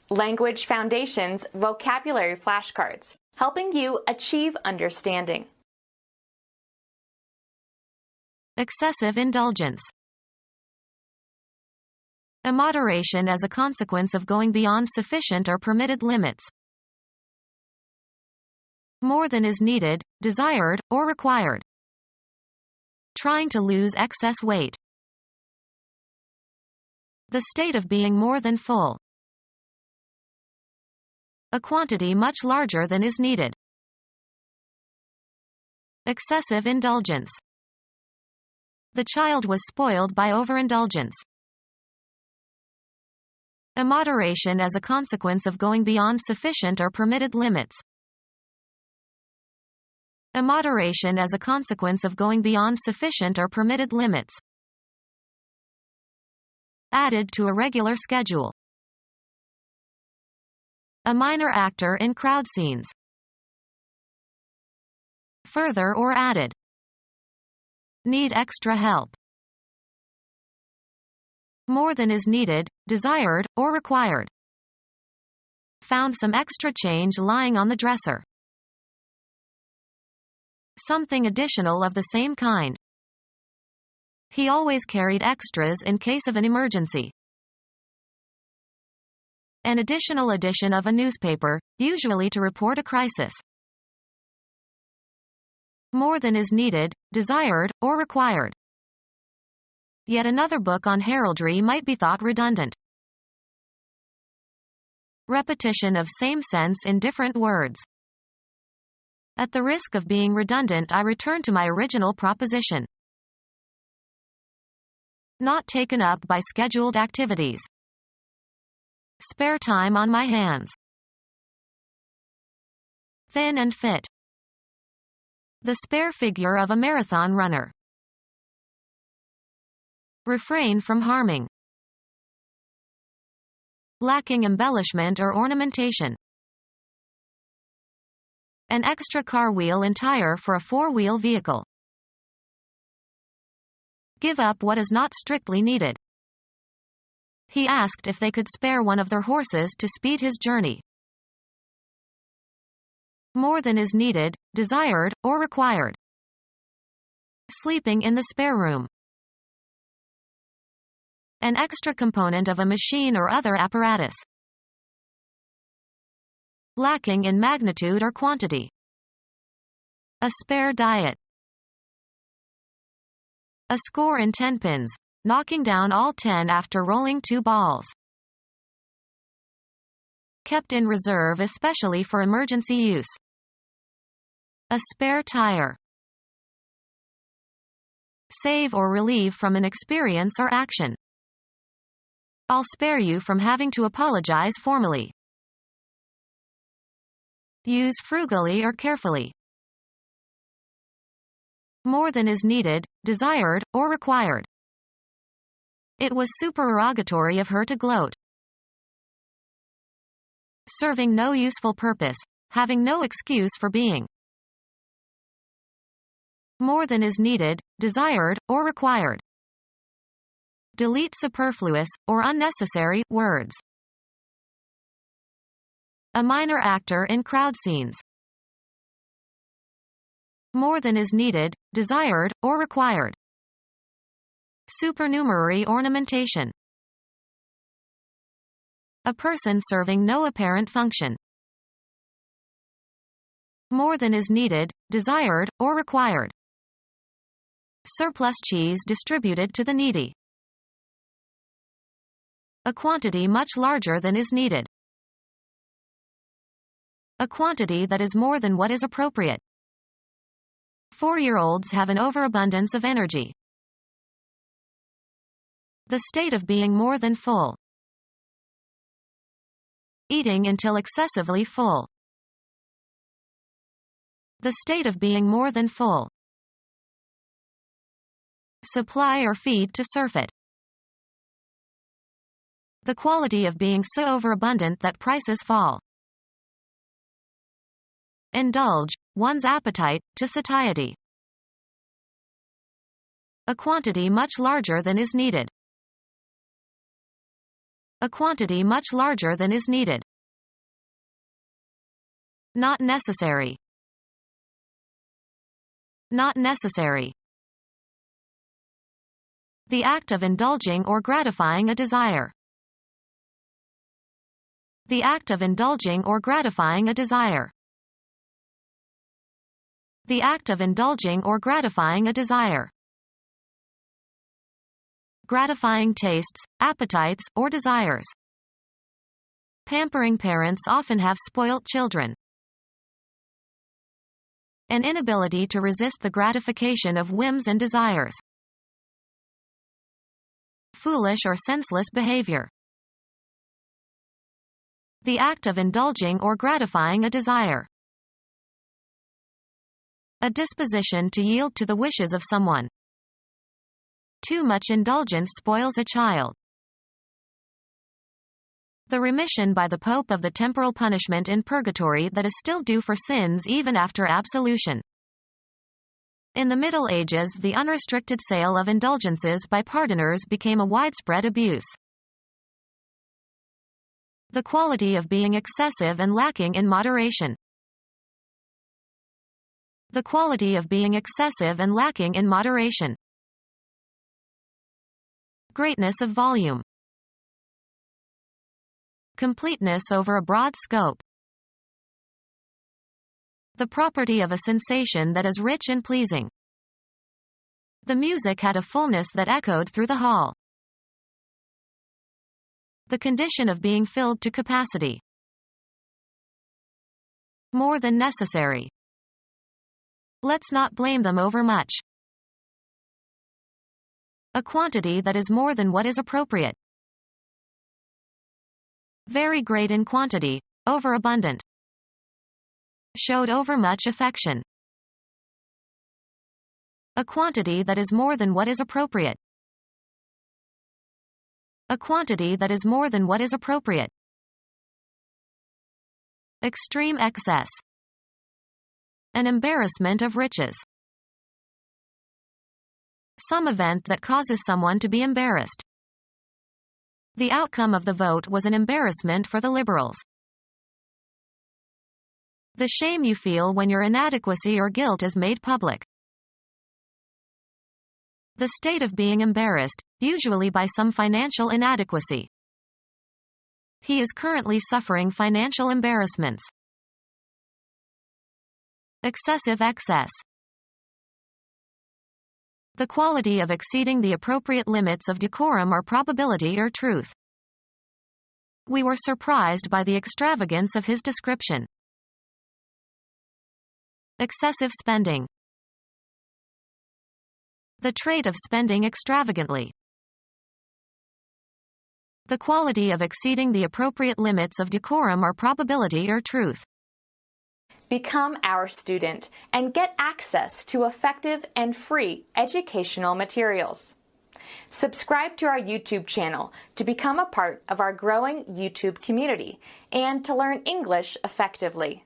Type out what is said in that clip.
Language Foundations Vocabulary Flashcards, helping you achieve understanding. Excessive indulgence. Immoderation as a consequence of going beyond sufficient or permitted limits. More than is needed, desired, or required. Trying to lose excess weight. The state of being more than full. A quantity much larger than is needed. Excessive indulgence. The child was spoiled by overindulgence. Immoderation as a consequence of going beyond sufficient or permitted limits. Immoderation as a consequence of going beyond sufficient or permitted limits. Added to a regular schedule. A minor actor in crowd scenes. Further or added. Need extra help. More than is needed, desired, or required. Found some extra change lying on the dresser. Something additional of the same kind. He always carried extras in case of an emergency. An additional edition of a newspaper, usually to report a crisis. More than is needed, desired, or required. Yet another book on heraldry might be thought redundant. Repetition of same sense in different words. At the risk of being redundant, I return to my original proposition. Not taken up by scheduled activities. Spare time on my hands. Thin and fit. The spare figure of a marathon runner. Refrain from harming. Lacking embellishment or ornamentation. An extra car wheel and tire for a four-wheel vehicle. Give up what is not strictly needed. He asked if they could spare one of their horses to speed his journey. More than is needed, desired, or required. Sleeping in the spare room. An extra component of a machine or other apparatus. Lacking in magnitude or quantity. A spare diet. A score in 10 pins, knocking down all 10 after rolling 2 balls. Kept in reserve especially for emergency use. A spare tire. Save or relieve from an experience or action. I'll spare you from having to apologize formally. Use frugally or carefully. More than is needed, desired, or required. It was supererogatory of her to gloat. Serving no useful purpose, having no excuse for being. More than is needed, desired, or required. Delete superfluous, or unnecessary, words. A minor actor in crowd scenes. More than is needed, desired, or required. Supernumerary ornamentation. A person serving no apparent function. More than is needed, desired, or required. Surplus cheese distributed to the needy. A quantity much larger than is needed. A quantity that is more than what is appropriate. 4-year-olds have an overabundance of energy. The state of being more than full. Eating until excessively full. The state of being more than full. Supply or feed to surfeit. The quality of being so overabundant that prices fall. Indulge, one's appetite, to satiety. A quantity much larger than is needed. A quantity much larger than is needed. Not necessary. Not necessary. The act of indulging or gratifying a desire. The act of indulging or gratifying a desire. The act of indulging or gratifying a desire. Gratifying tastes, appetites, or desires. Pampering parents often have spoilt children. An inability to resist the gratification of whims and desires. Foolish or senseless behavior. The act of indulging or gratifying a desire. A disposition to yield to the wishes of someone. Too much indulgence spoils a child. The remission by the Pope of the temporal punishment in purgatory that is still due for sins even after absolution. In the Middle Ages, the unrestricted sale of indulgences by pardoners became a widespread abuse. The quality of being excessive and lacking in moderation. The quality of being excessive and lacking in moderation. Greatness of volume. Completeness over a broad scope. The property of a sensation that is rich and pleasing. The music had a fullness that echoed through the hall. The condition of being filled to capacity. More than necessary. Let's not blame them over much. A quantity that is more than what is appropriate. Very great in quantity, overabundant. Showed overmuch affection. A quantity that is more than what is appropriate. A quantity that is more than what is appropriate. Extreme excess. An embarrassment of riches. Some event that causes someone to be embarrassed. The outcome of the vote was an embarrassment for the Liberals. The shame you feel when your inadequacy or guilt is made public. The state of being embarrassed, usually by some financial inadequacy. He is currently suffering financial embarrassments. Excessive excess. The quality of exceeding the appropriate limits of decorum or probability or truth. We were surprised by the extravagance of his description. Excessive spending. The trait of spending extravagantly. The quality of exceeding the appropriate limits of decorum or probability or truth. Become our student and get access to effective and free educational materials. Subscribe to our YouTube channel to become a part of our growing YouTube community and to learn English effectively.